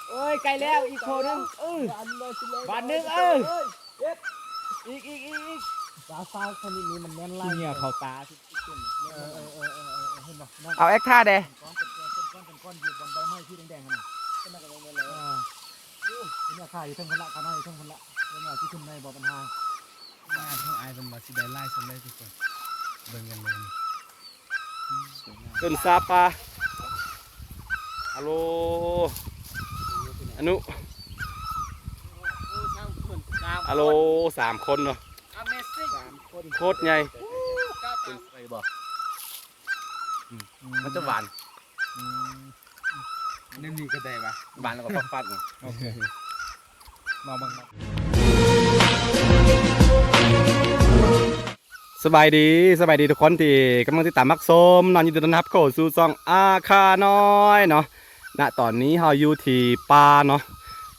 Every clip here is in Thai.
เอ้ยไกลแล้วอีกโคนึงบาทนึงอีกตาฟ้าคนนี้มันแน่นไล่เนี่ยเขาตาเอาแอคท่าเด้ก้อนอยู่บนใบไม้ที่แดงๆนะเป็นอะไรกันเลยเนี่ยข่ายอยู่ทั้งคนละข้างในทั้งคนละเนี่ยที่ขึ้นในบ่อปัญหาทั้งไอ้เป็นมาสิได้ไล่สำเร็จทุกคนเบิ่งกันเลยต้นซาปาฮัลโหลอนุฮัลโหล3 คนเนาะโคตรใหญ่เป็นไงบ่มันจะหวานนี่มีกระแดกปะหวานแล้วก็ฟัดๆโอเคมาบังสบายดีทุกคนที่กำลังติดตามมักส้มนอนอยู่ตรงนั้นครับเข้าสู่ช่องอาคาน้อยเนาะณตอนนี้เราอยู่ที่ป่าเนาะ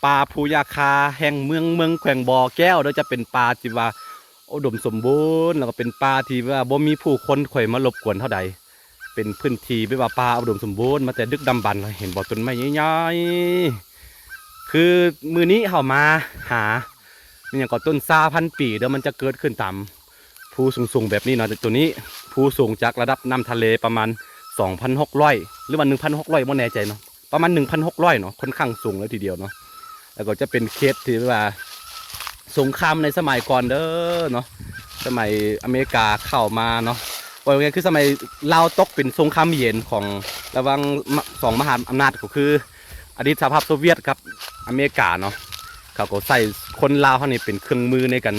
ป่าภูยาคาแห่งเมืองแขวงบ่อแก้วโดยจะเป็นป่าที่ว่าอุดมสมบูรณ์แล้วก็เป็นป่าที่ว่าบ่มีผู้คนข่อยมารบกวนเท่าใดเป็นพื้นที่ที่ว่าป่าอุดมสมบูรณ์มาแต่ดึกดำบรรพ์เห็นบ่อต้นไม้ใหญ่ๆคือมือนี้เรามาหานี่อย่างก่อต้นซา1,000 ปีเดี๋ยวมันจะเกิดขึ้นตามภูสูงแบบนี้เนาะตัวนี้ภูสูงจากระดับน้ำทะเลประมาณ 2,600 หรือว่า 1,600 ไม่แน่ใจเนาะประมาณ 1,600 เนาะค่อนข้างสูงเลยทีเดียวเนาะแล้วก็จะเป็นเขตที่ว่าสงครามในสมัยก่อนเด้อเนาะสมัยอเมริกาเข้ามาเนาะว่าไงคือสมัยลาวตกเป็นสงครามเย็นของระหว่าง2 มหาอำนาจก็คืออดีตสหภาพโซเวียตครับอเมริกาเนาะเขาก็ใส่คนลาวเขานี่เป็นเครื่องมือในการ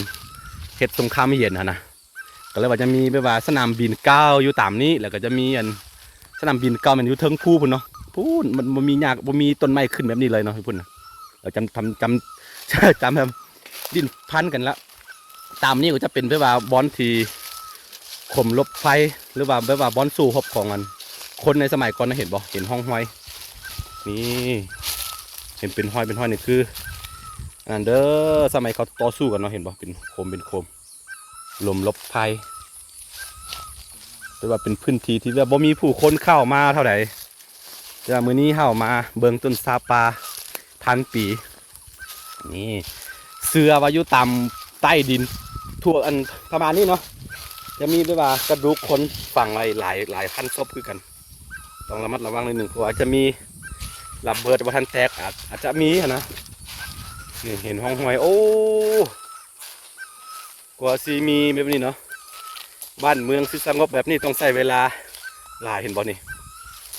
เฮ็ดสงครามเย็นนะก็เลยว่าจะมีแบบว่าสนามบินเก้าอยู่ตามนี้แล้วก็จะมีสนามบินเก้ามันอยู่เทิงภูพุ่นเนาะพูนมันมีหญ้าบ่มีต้นไม้ขึ้นแบบนี้เลยเนาะพุ่นนะเราจำแบบดินพันกันละตามนี้ก็จะเป็นแบบว่าบอลทีข่มลบไฟหรือว่าแบบว่าบอลสู้ฮบของมันคนในสมัยก่อนนะเห็นบ่เห็นห้องห้อยนี่เห็นเป็นห้อยนี่คืออันเด้อสมัยเขาต่อสู้กันเนาะเห็นบ่เป็นโคมลมลบไฟหรือว่าเป็นพื้นที่ที่แบบบ่มีผู้คนเข้ามาเท่าไหร่แต่มื้อนี้เข้ามาเบิ่งต้นซาปา1,000 ปีนี่เสือว่าอยู่ตามใต้ดินทั่วอันประมาณนี้เนาะจะมีแบบว่ากระดูกคนฝังหลายพันศพคือกันต้องระมัดระวังนิดหนึ่งเพราะว่าจะมีระเบิดวัฒนแตกอาจจะมีนะนี่เห็นห้องหอยโอ้กว่าซีมีแบบนี้เนาะบ้านเมืองที่สงบแบบนี้ต้องใช้เวลาหลายเห็นบ่นี่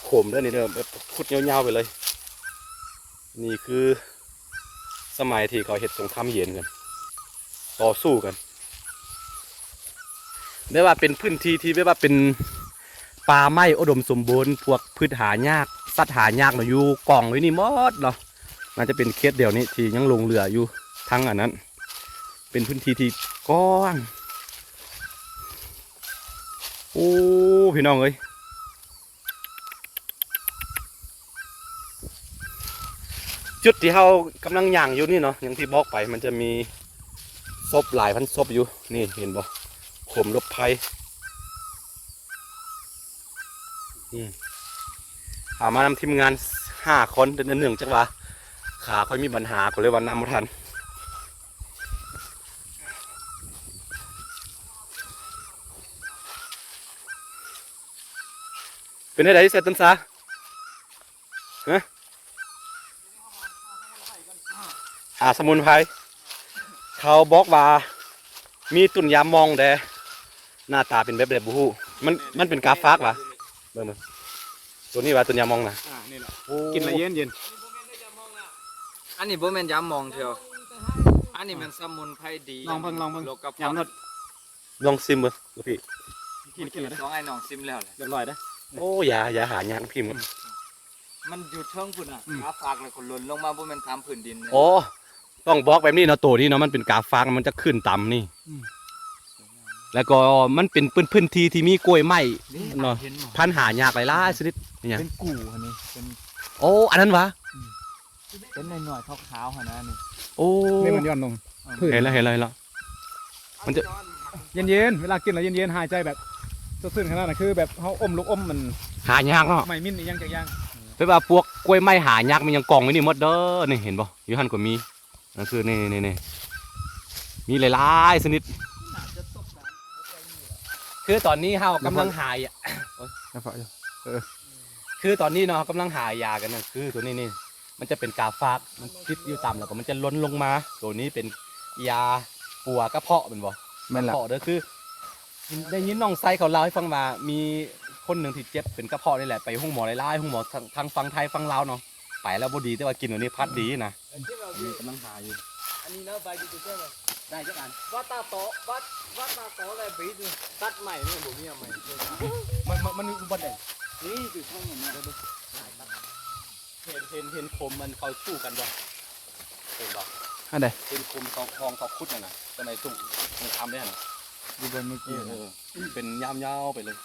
โขมด้วยนี่เด้อแบบพุดยาวๆไปเลยนี่คือสมัยที่เขาเฮ็ดสงครามเย็นกันต่อสู้กันได้ว่าเป็นพื้นที่ที่ได้ว่าเป็นป่าไม้อุดมสมบูรณ์พวกพืชหายากสัตว์หายากเนาะอยู่กองไว้นี่หมดเนาะน่าจะเป็นเขตเดียวนี้ที่ยังลงเรืออยู่ทั้งอันนั้นเป็นพื้นที่ที่กว้างโอ้พี่น้องเอ้ยจุดที่เขากำลังย่างอยู่นี่เนาะอย่างที่บอกไปมันจะมีศพหลายพันศพอยู่นี่เห็นบ่ข่มลบภัยหามานำทีมงาน5 คนเดือนหนึ่งจังหวะขาค่อยมีปัญหาก็เลยวันนำมาทันเป็นไงเสร็จต้นซาฮะสมุนไพรเขาบอกว่ามีตุ่นยามมองแต่หน้าตาเป็นแบบบูฮูมันเป็นกาฟากวะเบิ่งตัวนี้ว่าตุ่นยามมองนะกินละเย็นอันนี้บ่แม่นยำมองเถอะอันนี้มันสมุนไพรดีลองเบิ่งโลกกับยำนดลองซิมเบิ่งพี่กินสองไอ้น้องซิมแล้วเรียบร้อยนะโอ้ยาหายางพิมพ์มันอยู่เทิงพุ่นอ่ะกาฟากเลยคนหล่นลงมาบ่แม่นตามพื้นดินโอ้ต้องบอกแบบนี้เนาะตัวนี้เนาะมันเป็นกาฟางมันจะขึ้นต่ำนี่แล้วก็มันเป็นพื้นที่ที่มีกล้วยไม้เนาะพันหายากหลายๆชนิดเนี่ยเป็นกู่อันนี้เป็นโอ้อันนั้นวะเป็นหน่อยๆขาวๆฮะนะนี่โอ้นี่มันย้อนลงเห็นแล้วมันจะเย็นๆเวลากินแล้วเย็นๆหายใจแบบสดชื่นขนาดนั้นคือแบบเขาอมลูกอมมันหายากเนาะไม่มิ้นอีกอย่างจากอย่าง ไปว่าพวกกล้วยไม้หายากมันยังกองไว้นี่หมดเด้อนี่เห็นบ่อยู่หั่นก็มีนั่นคือนี่มีหลายๆชนิดคือตอนนี้เฮากำลังหายอ่ะ นะพ่ออยู่ คือตอนนี้เนาะกำลังหายากันนะคือตัวนี้นี่มันจะเป็นกาฟากมันคิดอยู่ต่ำแล้วก็มันจะล้นลงมาตัวนี้เป็นยาปัวกระเพาะเป็นบ่ แม่น ก ละ ระเพาะเด้อคือได้ยินน้องไซเขาเล่าให้ฟังว่ามีคนหนึ่งที่เจ็บเป็นกระเพาะนี่แหละไปห้องหมอหลายๆห้องหมอทางฝั่งไทยฝั่งลาวเนาะไปแล้วบ่ดีแต่ว่ากินตัวนี้พัดดีนะนี่กำลังหาอยู่ อันนี้นะใบยูทูบเบอร์ ได้จักอัน วัดตาโตวัดตาโตอะไรบีดตัดใหม่เนี่ยบ่มีอะไรใหม่ มันมีบ่ได้ นี่คือช่องอย่างนี้ เห็นคมมันเขาสู้กันบ่เห็นบ่ อันใด เป็นคมทองทองคุดน่ะนะทำไมสู้มันทำได้น่ะ อยู่บนเมื่อกี้นะ เป็นยาวๆไปเลย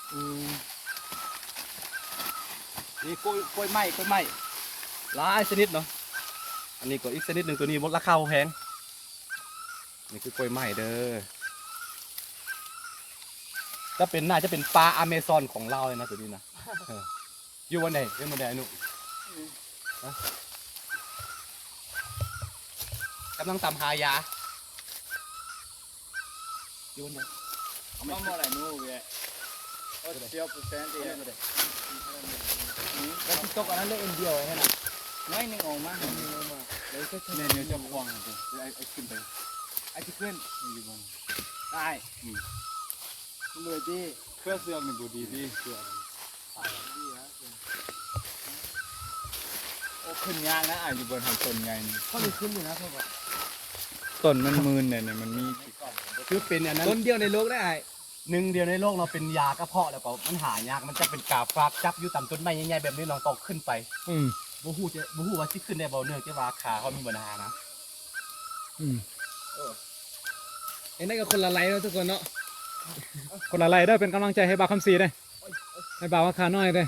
นี่กล้วยไม้หลายชนิดเนาะอันนี้ก็อีกชนิดหนึ่งตัวนี้ราคาแพงนี่คือกล้วยไม้เด้อก็เป็นน่าจะเป็นปลาอเมซอนของเราเลยนะตัวนี้นะอยู่วันไหนอยู่วันไหนหนุกำลังตามหายาอยู่วันไหน มาเมื่อไหร่นู้นเว้ยโอ้เชียวเปอร์เซ็นต์เดียว แล้วที่ตกอันนั้นเลยเอ็นเดียวใช่ไหม น้อยหนึ่งออกมาหนึ่งออกมา เลยก็เนี่ยจะควงเลย ไอ้ขึ้นไป ไอ้ที่ขึ้นอยู่บน ได้เลยดี เครื่องเสื่อมนี่บูดีดีเสื่อม โอ้ขึ้นยากนะอ่ะอยู่บนทางต้นใหญ่นี่ ก็มีขึ้นอยู่นะพ่อบอก ต้นมันมืนเนี่ยมันมี คือเป็นอันนั้น ต้นเดียวในโลกได้ไอ้ หนึ่งเดียวในโลกเราเป็นยากระเพาะแล้วก็มันหายากมันจะเป็นกาฟากจับอยู่ต่ำต้นไม้ใหญ่ๆแบบนี้ลองตอกขึ้นไป อืม บูฮูว่าที่ขึ้นได้บ่เนื่องจากว่าขาเขามีปัญหานะ อืม ไอ้นั่นก็คนละไลน์แล้วทุกคนเนาะ คนละไรได้อเป็นกำลังใจให้บ่าวคำศรีได้อให้บ่าวว่าขาน้อยได้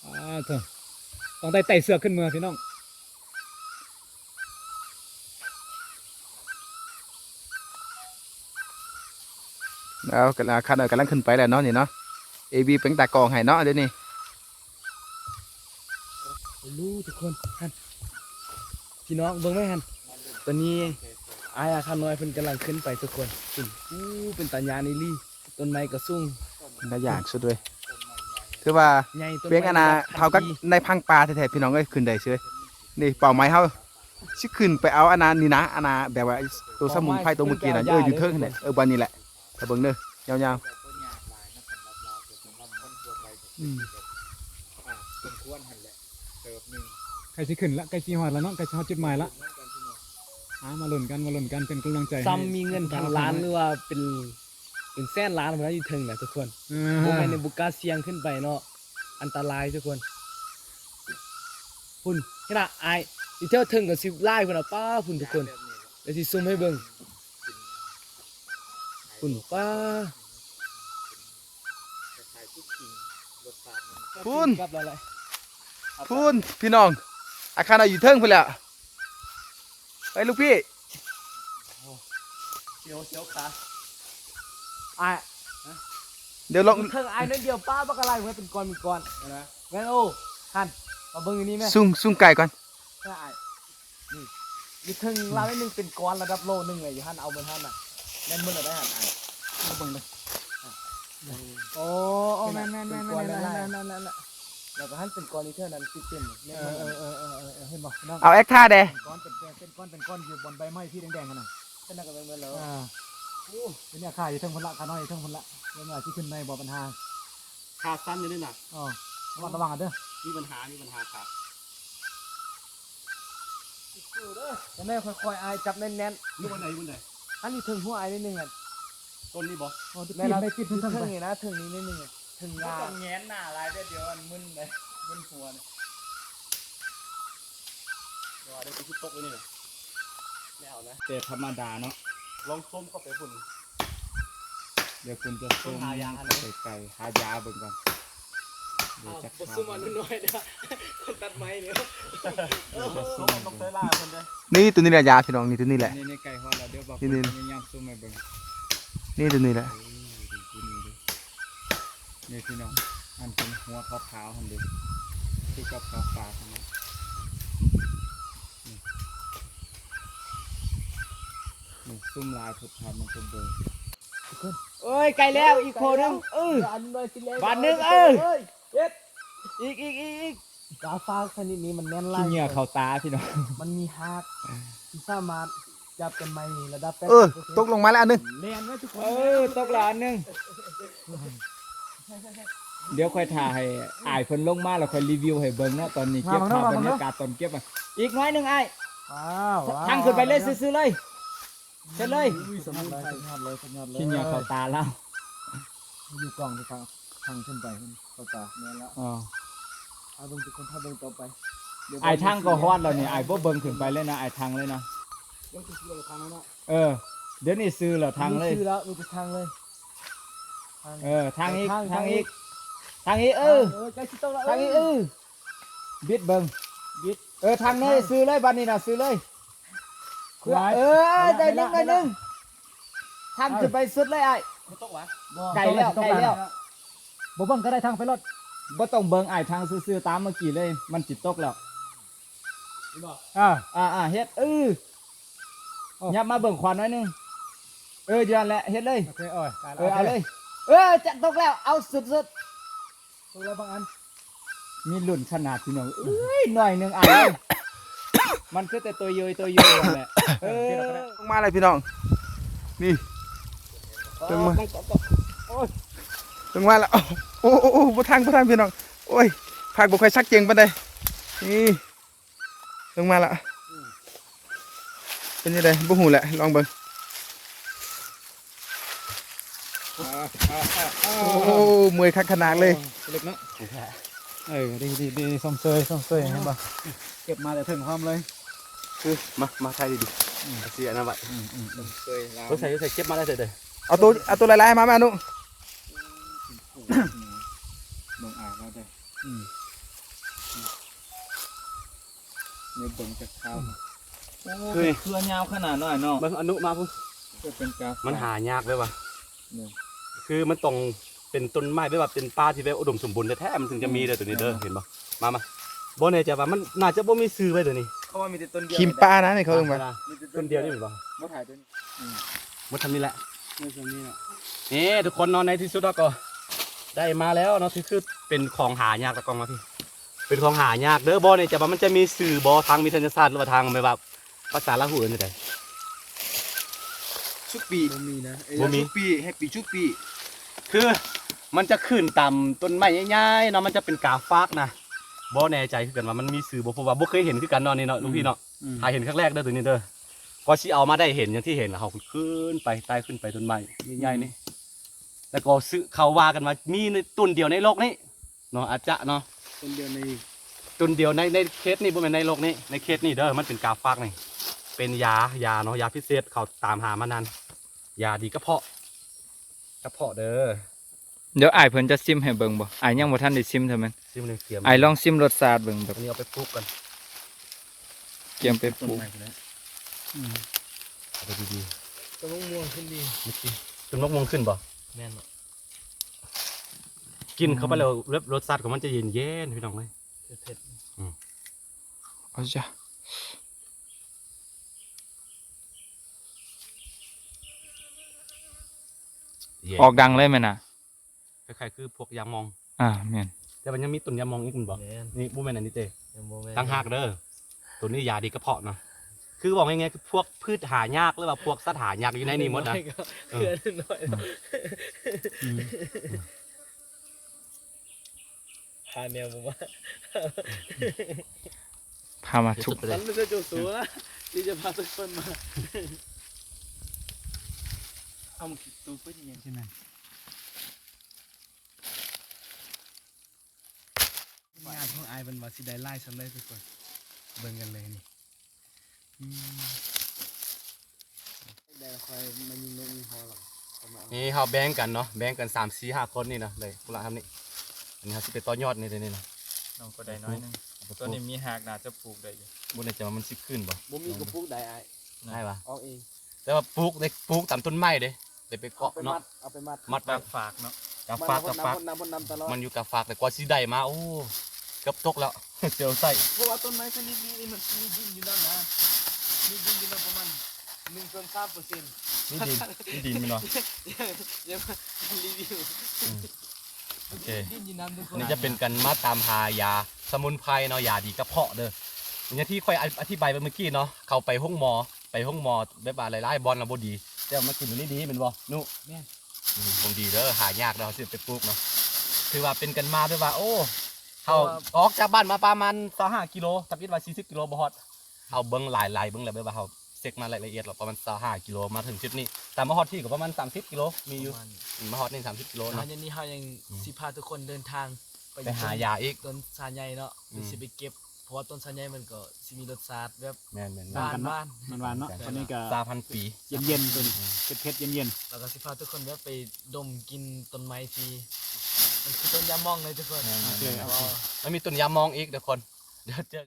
อเถอะต้องได้ไต่เสือกขึ้นมือพี่น้องเอากำลังคันกำลังขึ้นไปแล้วเนาะนี่เนาะเอบีเป็นตากองให้เนาะเดี๋ยวนี้ รู้ทุกคนฮันพี่น้องเบิ่งไหมฮันตอนนี้ไอ้อาคาน้อยเพิ่นกำลังขึ้นไปทุกคนเป็นตาญาณลี่ต้นไม้ก็สูง ได้อย่างสุดเลยคือว่า ใหญ่ต้น เพียงอนาเท่ากับในพังปลาแท้ๆพี่น้องเอ้ยขึ้นได้เฉยนี่เป่าไม้เฮาสิขึ้นไปเอาอนานี่นะอนาแบบว่าตัวสมุนไพรตัวเมื่อกี้น่ะอยู่เทิงนั่นแหละบันนี้แหละถ้าเบิ่งเด้อยาวๆใครสิขึ้นละใครสิฮอดแล้วเนาะใครสิฮอดจุดหมายละมาลุ้นกันเป็นกำลังใจให้ ซ้ำมีเงินพันล้านหรือว่าเป็นแสนล้านพนันอยู่เทิงแหละทุกคน อ่ พวก า แม่ในบุกกล้าเสี่ยงขึ้นไปเนาะอันตรายทุกคนพุ่นขนาดไอ้อีเท่าเทิงกับ10ไร่พุ่นน่ะป้าพุ่นทุกคนเดี๋ยวสิซูมให้เบิ่งพุ่นป้า พูน กลับแล้วแหละ พูนพี่น้องอาคารอยู่เทิงพุ่นแหละไปลูกพี่ เชียวขา ไอ้ เดี๋ยวลอง เทิงไอ้นั่นเดียวป้าบักอะไรเพื่อเป็นก้อนนะงั้นโอ้หันมาเบิ่งอันนี้ไหม ซุ่งไก่ก่อน ใช่นี่อยู่เทิงเราได้หนึงเป็นก้อนระดับโลนึงเลยอยู่หันเอาเหมือนหันน่ะแม่นมื้อละได้หันไอ้มาเบิ่งเลยโอ้แม่นแล้วก็หันเป็นก้อนนี้เท่านั้นติดเต็มเห็นบ่น้อง เอาแอคท่าเด้ ก้อนเป็นก้อนอยู่บนใบไม้ที่แดงๆกันน่ะเป็นนักกันเบิ่งแล้วโอ้เป็นเนี่ยค่าอยู่เทิงพุ่นละค่าน้อยอยู่เทิงพุ่นละเรื่องอะไรที่ขึ้นในบ่ปัญหา ขาสั้นอยู่นี่น่ะ อ๋อระวังกันเด้อ มีปัญหาขา แล้วแม่ค่อยๆอายจับแน่น อยู่วันไหน ๆอันนี้ถึงหัวอายนิดนึงอ่ะ ต้นนี้บ่ แม่เราได้ปิดถึงนี่นะถึงนี้นิดนึงอ่ะถึงยา ต้องแง้นหน้าลายเดี๋ยวมันมึนเลยมึนหัวเนี่ย เดี๋ยวได้ที่ตกไว้นี่น่ะไม่เอานะ แต่ธรรมดาเนาะ ลองส้มเข้าไปฝุ่น เดี๋ยวคุณจะซุ่ม หายา ไก่หายาเบิ่งก่อนเดี๋ยวจะ บ่ซุ่มอันน้อยนะคนตัดไม้เนี่ย ต้องใช้ล่าคนเลย นี่ตัวนี้แหละยาพี่น้องนี่ตัวนี้แหละ นี่ไก่ฮอดแล้วเดี๋ยวบอก นี่ พยายามซุ่มให้เบิ่ง นี่ตัวนี้แหละ นี่พี่น้องอันเป็นหัวขาวๆหั่นเด้ คือกับกาฝากนะนี่ซุ่มลายถูกทำมันเป็นเบอร์เอ้ยไกลแล้วอีกโคนึงบานหนึ่งอีกกาฟ้าชนิดนี้มันแน่นไล่ ขี้เหงื่อเข้าตาพี่น้อง มันมีฮากที่สามารถจับกันไม่ระดับตกลงมาแล้วอันนึง เลียนไว้ทุกคน ตกละอันหนึงเดี๋ยวค่อยถ่ายให้อ้ายเพิ่นลงมาแล้วค่อยรีวิวให้เบิ่งเนาะตอนนี้เก็บภาพบรรยากาศตอนเก็บอ่ะอีกน้อยหนึงอ้าย ว้าว ทางขึ้นไปเลยซื้อๆเลยเสร็จเลย สมยอดเลย ขี้เหงื่อเข้าตาแล้ว อยู่กล่องที่ทางขึ้นไปมันเข้าตาแน่แล้ว อ๋อ ถ้าเบิ่งทุกคนถ้าเบิ่งต่อไป อ้ายทางก็ฮอดแล้วนี่อ้ายบ่เบิ่งขึ้นไปเลยนะอ้ายทางเลยนะ ยังจะซื้อทางนั้นเนาะ เดี๋ยวนี้ซื้อแล้วทางเลย ซื้อแล้วมีแต่ทางเลย ทางอีก ทางอีก ทางอีกใกล้ชิดต้องแล้ว ทางอีกบิดเบิ่งบิดทางนี้ซื้อเลยบัดนี้น่ะซื้อเลยได้หนึงทางขึ้นไปสุดเลยอ้ายไกลแล้วบ่เบิ่งก็ได้ทางไปรถ บ่ต้องเบิ่งอ้ายทางซื่อๆตามเมื่อกี้เลยมันจิตตกแล้ว เฮ็ดยับมาเบิ่งควันหน่อยนึงเดี๋ยวนั่นแหละเฮ็ดเลย โอเคเอาเลยจะตกแล้วเอาสุด ตรงแล้วบางอัน ๆมีลุ่นขนาดพี่น้องหน่อยนึงอ้าย มันคือแต่ตัวเยยนั่นแหละลงมาเลยพี่น้องนี่ลงมาแล้วโอ้บ่ทางพี่น้องโอ้ยภาคบ่ค่อยชักเจงปานใดนี่ลงมาละเป็นยังไงบ่ฮู้แหละลองเบิ่งโอ้เมื่อยคักขนาดเลย เล็กเนาะดีส้มเซยเห็นป่ะเก็บมาแต่ถึงความเลย คือมาไทยดีๆเสียนะบัดรถใส่เก็บมาได้เด้อ เอาตัวหลายๆมาแม่นุ เบิ่งอ่างแล้วได้เนี่ยเบิ่งจากข้าว เครือยาวขนาดน้อยเนาะ เบิ่งอนุมาพุ่น จะเป็นกา มันหายากเลยว่ะคือมันต้องเป็นต้นไม้แบบว่าเป็นป่าที่แบบอุดมสมบูรณ์แท้ๆมันถึงจะมีเลยตัวนี้เด้อเห็นบ่มาบ่แน่ใจว่ามันน่าจะบ่มีซื้อไว้ตัวนี้ เขาว่ามีแต่ต้นเดียว คิมป้านะนี่เขาเอิ้นว่า ต้นเดียวนี่แม่นบ่ มาถ่ายตัวนี้ มันทำนี่แหละ นี่ตรงนี้เนาะ นี่ทุกคนนอนในที่สุดแล้วก็ได้มาแล้วเนาะที่คือเป็นของหายากตะกองมาพี่เป็นของหายากเด้อบ่เนี่ยจะว่ามันจะมีสื่อบ่ทางมีธรรมชาติหรือว่าทางไม่ว่าภาษาลาวหูอื่นจังได๋ ชุกปี บ่มีนะ บ่มี ชุกปีแฮปปี้ชุกปี คือมันจะขึ้นตามต้นไม้ใหญ่ๆเนาะมันจะเป็นกาฟากนะบ่แน่ใจคือกันว่ามันมีสื่อบ่เพราะว่าบ่เคยเห็นคือกันเนาะนี่เนาะลุงพี่เนาะหาเห็นครั้งแรกเด้อตัวนี้เด้อก็สิเอามาได้เห็นอย่างที่เห็นแล้วเขาขึ้นไปใต้ขึ้นไปต้นไม้ใหญ่ๆนี่แล้วก็ซื้อเขาว่ากันว่ามีในต้นเดียวในโลกนี้เนาะอาจจะเนาะ ต้นเดียวใน ต้นเดียวในเขตนี่บ่แม่นในโลกนี้ในเขตนี่เด้อมันเป็นกาฟากนี่เป็นยาเนาะยาพิเศษเขาตามหามานานยาดีกระเพาะเด้อ เดี๋ยวอ้ายเพิ่นจะซิมให้เบิ่งบ่อ้ายยังบ่ทันได้ซิมเท่ามัน ซิมหนึ่งเตรียม อ้ายลองซิมรสชาติเบิ่งแบบ อันนี้เอาไปปลูกกัน เตรียมไปปลูก เอาไปดี ต้นม่วงขึ้นดี ๆเมื่อกี้จนมะม่วงขึ้นบ่ แม่น กินเข้าไปแล้วรสชาติของมันจะเย็นๆพี่น้องเอ้ย เผ็ด เอาจ้ะ ออกดังเลยแม่น่ะ คล้ายๆคือพวกยางมอง แม่น แต่มันยังมีต้นยางมองอีกคุณบ่ แม่น นี่บ่แม่นอันนี้เต้ ยังบ่แม่น ตั้งหากเด้อตัวนี้ยาดีกระเพาะเนาะคือบอกง่ายๆคือพวกพืชหายากหรือว่าพวกสัตว์หายากอยู่ในนี้หมดนะ เกลือหน่อยพาแนวผมว่า พามาทุก สุดๆไปเล ฉั ย นไม่ใช่โจสัวที่จะพาทุกคนมาเอามาคิดตัวเพื่อนยังใช่ไหมงานของไอ้เป็นว่าสิได้ไล่ฉันเลยทุกคนเบิ่งกันเลยนี่ได้คอยมันยิงนกยิงฮอหรอ นี่เฮาแบ่งกันเนาะแบ่งกัน3 4 5คนนี่นะเลยพวกเราทำนี่อันนี้เฮาสิไปต่อยอดนี่นี่นะ น้องก็ได้น้อยนึงตัวนี้มีหากน่าจะปลูกได้อยู่ บ่แน่ใจว่ามันสิขึ้นบ่ บ่มีกระปุกใดไอ้ ได้ปะ เอาเอง แต่ว่าปลูกตามต้นไม้เด้ไปเกาะเนาะ เอาไปมัด มัด ตาฝากเนาะ กาฟาก น้ำตลอด มันอยู่กาฟากแต่กว่าสิได้มาโอ้เกือบตกแล้ว เจียวใส่ เพราะว่าต้นไม้ชนิดนี้นี่มันมีดินอยู่นั่นนะมีดินอยู่นั่นประมาณ1.3%นี่ดินมันเนาะ เดี๋ยวมารีวิว โอเค ดินอยู่นั่นทุกค อัน น นี้จะเป็นการมาตามหายาสมุนไพรเนาะยาดีกระเพาะเด้ออย่างที่ค่อยอธิบายไปเมื่อกี้เนาะเขาไปห้องหมอแบบว่าหลายๆบอลนะบ่ดีแต่เอามากินอยู่นี่ดีแมันบ่นุบ่ดีเด้อหายากเราสิไปปลูกเนาะถือว่าเป็นกันมาด้วยว่า โอ้เขาออกจากบ้านมาประมาณ25กิโลถ้าคิดว่า40กิโลบ่ฮอดเอาเบิ่งหลายๆเบิ่งแล้วแบบว่าเขาเช็คมารายละเอียดหรอกประมาณ25กิโลมาถึงจุดนี้แต่มาฮอดที่ก็ประมาณ30กิโลมีอยู่มาฮอดนี่30กิโล อั เนาะ นนี้เขายังสิพาทุกคนเดินทาง ไปหายาอีก ต้นสาใหญ่เนาะหรือสิไปเก็บเพราะว่าต้นสาใหญ่มันก็สิมีรสชาติแบบ แม่น บ้านบ้าน มันหวานเนาะตอนนี้ก็ ๆ3,000 ปี เย็นๆตัวนี้เผ็ดๆเย็น แล้วก็สิพาทุกคนแบบไปดมกินต้นไม้ที่มันคือต้นยามองเลยทุกคน ๆโอเค แล้ว โอเค มันมีต้นยามองอีกเดี๋ยวคนเดี๋ยวเจอ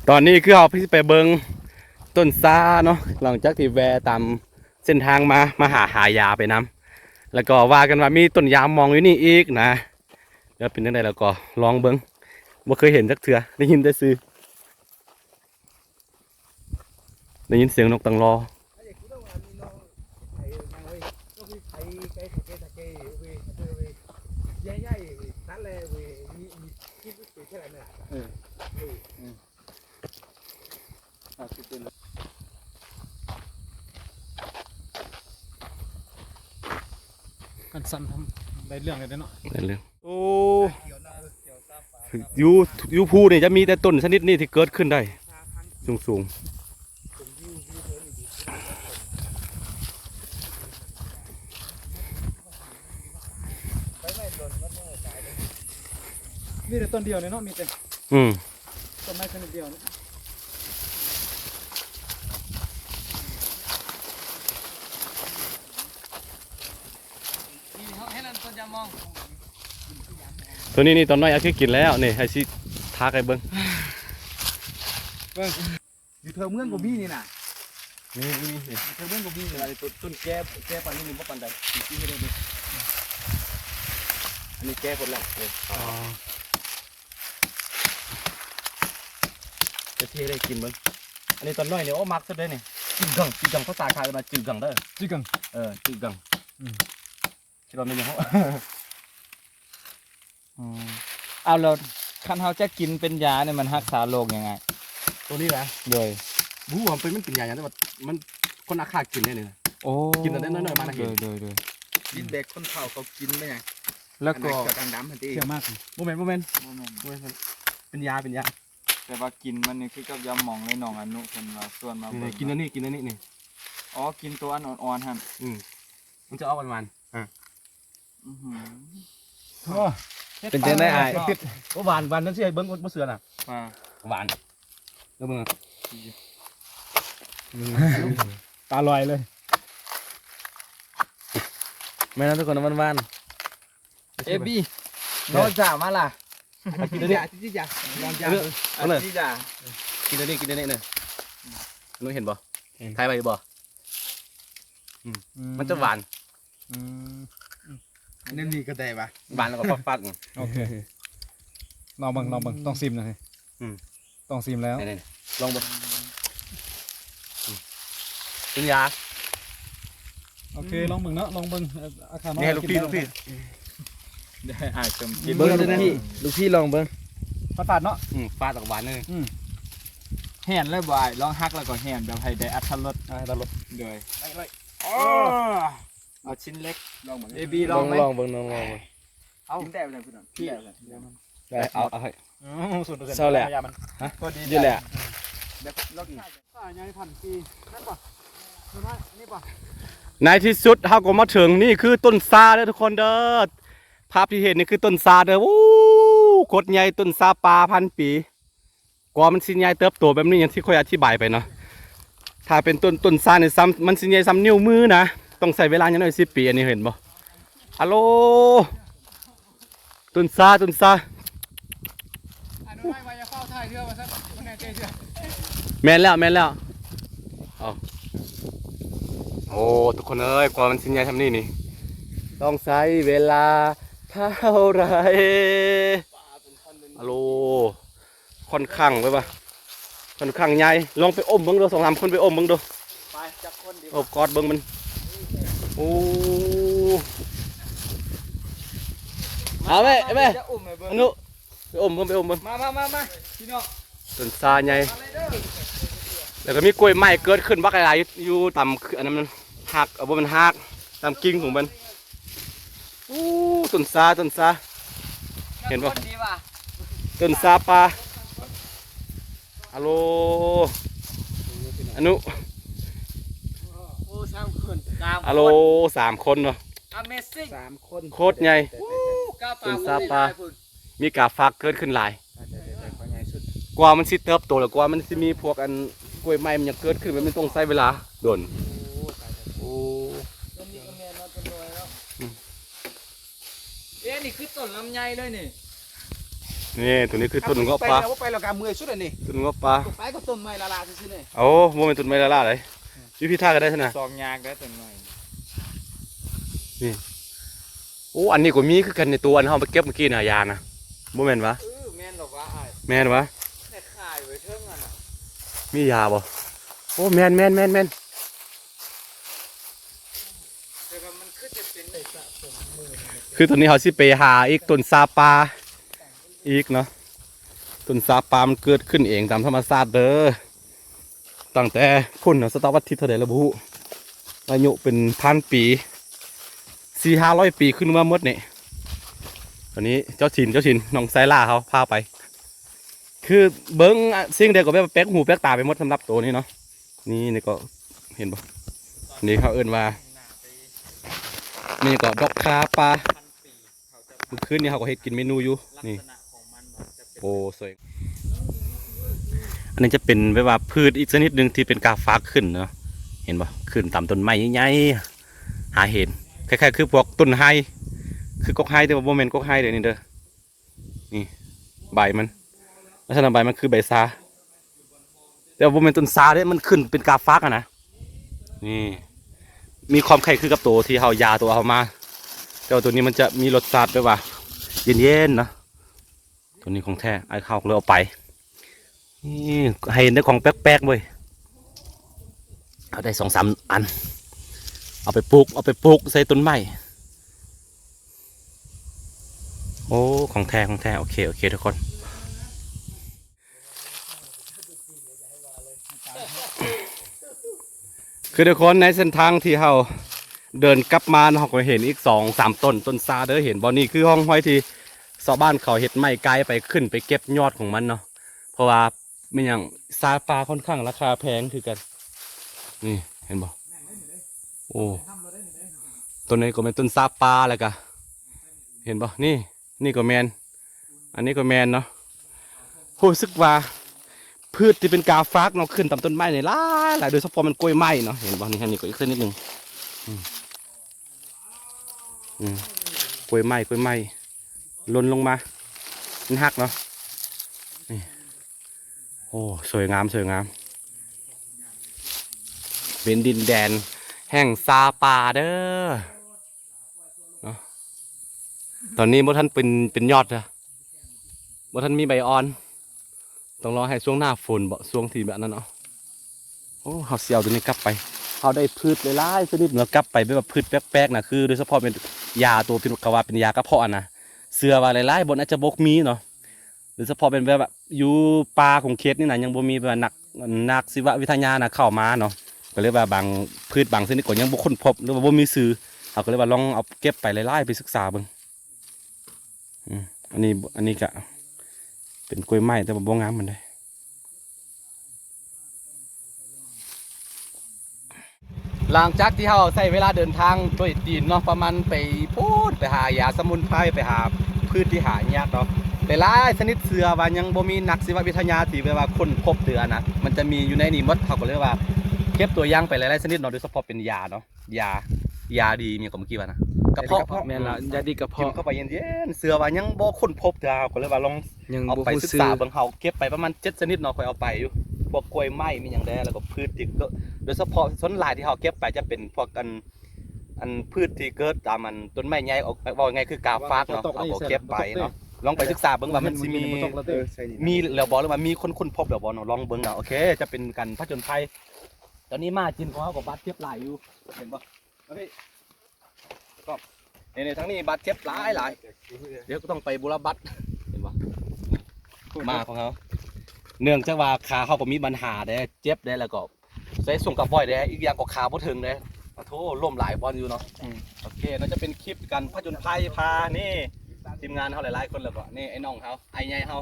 ตอนนี้คือเอาพี่ไปเบิงต้นซาเนาะหลังจากที่แวะตามเส้นทางมาหายาไปน้ำแล้วก็ว่ากันว่ามีต้นยามมองอยู่นี่อีกนะเดี๋ยวเป็นยังไงแล้วก็ลองเบิงบ่เคยเห็นสักเถื่อได้ยินแต่ซื้อได้ยินเสียงนกตังรอกันสั่นทำได้เรื่องเลยเนาะ ได้เลยโอ้ยูภูนี่จะมีแต่ต้นชนิดนี้ที่เกิดขึ้นได้สูงๆ มีแต่ต้นเดียวเลยเนาะมีแต่ อืม ต้นไม้ชนิดเดียวเนี่ย นี่เขาให้นั่นต้นยามอง ตัวนี้นี่ตอนน้อยอาคือกินแล้วนี่ให้สิทาไก่เบิ้ง อยู่เธอเมืองก็มีนี่น่ะ นี่ เธอเมืองก็มี อะไรต้นแก้ปันนี่มันบ่ปันใดที่ให้ได้เบิ้งอันนี้แก้คนละจะเทได้กินเบิ้งอันนี้ตอนน้อยเนี่ยโอ้มักซะเด้อนี่จืดกังภาษาไทยมาจืดกังเด้อ จิกัง จืดกังคิดว่าไม่ยัง เอาแล้วคันเฮาจะกินเป็นยาเนี่ยมันรักษาโรคยังไง ตัวนี้นะ โดย บู๊มันเป็นมันกินยาอย่างแต่ว่ามันคนอาฆาตกินได้เนี่ย โอ้ กินแต่น้อยๆมานะเห็น โดย กินแบกคนเฒ่าเขากินไหมไง แล้วก็ เกี่ยวกับดำมันตี เที่ยวมาก โมเมนต์เป็นยา แต่ว่ากินมันนี่คือกับยาหมองเลยน้องอนุเพิ่นว่าส่วนมา นี่กินอันนี้นี่ อ๋อกินตัวอันอ่อนๆหั่น มันจะเอาวัน อื้อหือ โอ้ เป็นจังได้อาย ๆก็หวานนั่นสิไอ้เบิ้งบ่เสือน่ะ ว่า หวานแล้วมึง ตาลอยเลย ไม่นะทุกคนมันวัน เอบี้น้องจ่ามาล่ะ กินอันนี้ ที่จะลองยา เอาเลย ที่จ่า กินอันนี้เนี่ยนุ้ยเห็นบ่ทายไปบ่มันจะหวาน อืม นั่นนี่ก็ได้ปะ หวานแล้วก็ฟัด โอเคลองเบิ่งต้องซิมหน่อย อืม ต้องซิมแล้ว นี่ลองบ่เป็นยา โอเคลองเบิ่งเนาะลองเบิ่งอาคารน้อย นี่ลูกพี่ ได้อายจมกิน เบิ้งเลยนะพี่ลูกพี่ลองเบิ้ง ปาดๆเนาะ ฟาดกับหวานเลย แห่นเลยบ่อ้ายลองฮักแล้วก็แห่นแบบให้ได้อรรถรส ตลก โดย อ๋อ เอาชิ้นเล็ก ลองเหมือน เอบี้ลองไหม ลองเบิ้งลอง กินได้เลยพี่น้องพี่ ได้ เอาให้ 0% เศร้าแหละ ยามัน ก็ดี อยู่แหละ แบบลอกอีก ยายพันปีนั่นป่ะนี่ป่ะ ในที่สุดเฮาก็มาถึงนี่คือต้นซาเด้อทุกคนเด้อภาพที่เห็นนี่คือต้นซาเด้อโอ้โคตรใหญ่ต้นซาปลาพันปีกว่ามันสิใหญ่เติบโตแบบนี้อย่างที่ค่อยอธิบายไปเนาะถ้าเป็นต้นซาเนี่ยซ้ำมันสิใหญ่ซ้ำนิ้วมือนะต้องใช้เวลาอย่างน้อย10 ปีอันนี้เห็นบ่ฮัลโหลต้นซา ถ่ายเรือมาซะมันแน่ใจเรือ แม่นแล้วเอาโอ้ทุกคนเอ้ยกว่ามันสิใหญ่ทำนี่นี่ต้องใช้เวลาเท่าไหรฮัลโหลค่อนข้างไปปะค่อนข้างใหญ่ลองไปอมเบิ่งดู2-3คนไปอมเบิ่งดู ไปจักคนดี โอบกอดเบิ่งมันโอ้เอาแม่ จะอุ้มให้เบิ่ง อนุไปอมเบิ่งมาพี่น้อง ต้นซาใหญ่แล้วก็มีกล้วยไม้เกิดขึ้นบักหลายๆอยู่ต่ำอันนั้นมันหักเอาบ่มันหักตามกิ่งของมันโอ้ต้นซาเห็นปะ คนดีว่ะ ต้นซาปลาฮัลโหลอนุ โอ้3คนตาม ฮัลโหล3 คนเนาะ Amazing 3 คน โคตรใหญ่ กา ต้นซาปา มีกาฟักเกิดขึ้นหลายกว่ามันสิเติบโตแล้วกว่ามันสิมีพวกอันกล้วยไม้มันยังเกิดขึ้นมันต้องใช้เวลาโดนโอ้ ต้นนี้ก็แม่นเนาะต้นน้อยเนาะนี่คือต้นลำไยเลยนี่ นี่ตัวนี้คือต้นเงาะ ไป ปลา แล้วไปแล้วกะเมื่อยสุดอันนี้ ต้นเงาะปลา ไปก็ต้นไม้ละซื่อๆนี่ โอ้โมเป็นต้นไม้ละล่าเลยอยู่พี่ท่าก็ได้ท่านะ ซองยากได้ต้นหน่อย โอ้อันนี้ก็มีคือกันในตัวอันเฮาไปเก็บเมื่อกี้น่ะยานะบ่แม่นวะ แม่นหรอวะอ้าย แม่นวะ แม่ขายไว้เทิงอ่ะน่ะ มียาบ่โอ้แม่นแต่ว่ามันคือจะเป็นได้สะสมมือ คือตอนนี้เฮาสิไปหาอีกต้นซาปาอีกเนาะต้นซาปามันเกิดขึ้นเองตามธรรมชาติเด้อตั้งแต่พุ่นเนาะศตวรรษที่เท่าใดละบ่ฮู้อายุเป็นพันปี400-500 ปีขึ้นมาหมดนี่ตอนนี้เจ้าถิ่นน้องไซล่าเขาพาไป คือเบิ้งสิ่งเดียวก็แบบแป๊กหูแป๊กตาไปหมดสำหรับตัวนี้เนาะนี่ก็เห็นปะนี่เขาเอิ้นว่านี่ก็ดอกคาปลาเมื่อคืนนี้เขาก็เฮ็ดกินเมนูอยู่นี่โอ้สวยอันนี้จะเป็นแบบว่าพืชอีกชนิดหนึ่งที่เป็นกาฟ้าขึ้นเนาะเห็นปะขึ้นตามต้นไม้ใหญ่ๆหาเห็นคล้ายๆคือพวกต้นไฮคือกกไฮแต่ว่าโมเมนต์กกไฮเดี๋ยวนี้เด้อนี่ใบมันลักษณะใบมันคือใบซาแต่ว่าโมเมนต์ต้นซาเนี่ยมันขึ้นเป็นกาฟักอะนะนี่มีความไข่คือกับตัวที่เขายาตัวเขามาแต่ว่าตัวนี้มันจะมีรสชาติแบบว่าเย็นๆเนาะตัวนี้ของแท้ไอ้เขาเลยเอาไปนี่ให้เห็นได้ของแป๊กๆเว้ยเอาได้2-3 อันเอาไปปลูกใส่ต้นไม้โอ้ของแท้โอเคทุกคนคือทุกคนในเส้นทางที่เราเดินกลับมาเราก็เห็นอีก2-3 ต้นซาเด้อเห็นบ่นี่คือห้องห้อยที่ชาวบ้านเขาเห็ดไม้ไกลไปขึ้นไปเก็บยอดของมันเนาะเพราะว่ามันอย่างซาปลาค่อนข้างราคาแพงคือกันนี่เห็นบ่โอ้ต้นนี้ก็เป็นต้นซาปลาแล้วก็เห็นบ่นี่ก็แมนอันนี้ก็แมนเนาะรู้สึกว่าพืชที่เป็นกาฟักเนาะขึ้นตามต้นไม้ในหลายโดยเฉพาะมันกล้วยไม้เนาะเห็นบ่นี่ก็อีกนิดนึงกล้วยไม้ล้นลงมามันหักเนาะนี่โอ้สวยงามเป็นดินแดนแห่งซาปาเด้อเนาะตอนนี้บ่ท่านเป็นยอดนะบ่ท่านมีใบอ่อนต้องรอให้ช่วงหน้าฝนบ่ช่วงที่แบบนั้นเนาะโอ้เฮาสิเอาตัวนี้กลับไปเฮาได้พืชหลายๆชนิดเนาะกลับไปแบบพืชแปลกๆนะคือโดยเฉพาะเป็นยาตัวเป็นกว่าเป็นยากระเพาะนะเสื้อว่าหลายๆบนอาจจะบกมีเนาะโดยเฉพาะเป็นแบบอยู่ป่าของเขตนี่นะยังบ่มีแบบนักชีววิทยานะเข้ามาเนาะก็เลยว่าบางพืชบางชนิดก็ยังบ่ค้นพบหรือว่าบ่มีสื่อเขาก็เลยว่าลองเอาเก็บไปหลายๆไปศึกษาเบิ่งอันนี้ก็เป็นกล้วยไม้แต่ว่าบ่งามมันได้หลังจากที่เราใช้เวลาเดินทางด้วยตีนเนาะประมาณไปหายาสมุนไพรไปหาพืชที่หายากเนาะหลายชนิดเสือว่ายังบ่มีนักชีววิทยาที่แบบว่าค้นพบเตือนะมันจะมีอยู่ในนี้หมดเขาก็เลยว่าเก็บตัวอย่างไปหลายๆชนิดเนาะโดยเฉพาะเป็นยาเนาะยาดีมีก็เมื่อกี้ว่านะ กระเพาะ แม่นละยาดีกระ กิน เพาะ เข้าไปเย็นๆเสือว่ายังบ่ค้นพบเด้อก็เลยว่าลอง ยัง เอา บ่ ไป ฮู้ ศึก ซื้อ ษาเบิ่งเฮาเก็บไปประมาณ7ชนิดเนาะค่อยเอาไปอยู่พวกกล้วยไม้มีหยังแดแล้วก็พืชที่ก็โดยเฉพาะส่วนหลายที่เฮาเก็บไปจะเป็นพวกอันพืชที่เกิดตามมันต้นไม้ใหญ่ออกว่าไงคือกาฟากเนาะเอาก็เก็บไปเนาะลองไปศึกษาเบิ่งว่ามันสิมีแล้วบ่หรือว่ามีคนค้นพบแล้วบ่เนาะลองเบิ่งเนาะโอเคจะเป็นการผจญภัยตอนนี้มาจินของเฮาก็บาดเจ็บหลายอยู่เห็นบ่โอเคก็นี่ๆทั้งนี้บาดเจ็บหลายเดี๋ยวก็ต้องไปบุรบัตรเห็นบ่มาของเขาเนื่องจากว่าขาเขาก็มีปัญหาเด้เจ็บได้แล้วก็ใส่ส่งกับบ่อยเด้อีกอย่างก็ขาบ่ถึงเด้ขอโทษล่มหลายบอลอยู่เนาะโอเคน่าจะเป็นคลิปกันผจญภัยพานี่ทีมงานเขาหลายๆคนแล้วก็นี่ไอ้น้องเขาไอ้ใหญ่เขา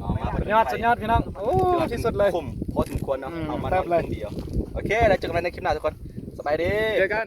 มาผจญภั สุดยอดพี่น้องโอ้ที่สุดเลย คุ้มพอสมควรเนาะเอามา แซ่บเลย คนเดียวโอเคแล้วเจอกันใหม่ในคลิปหน้าทุกคนสบายดี เจอกัน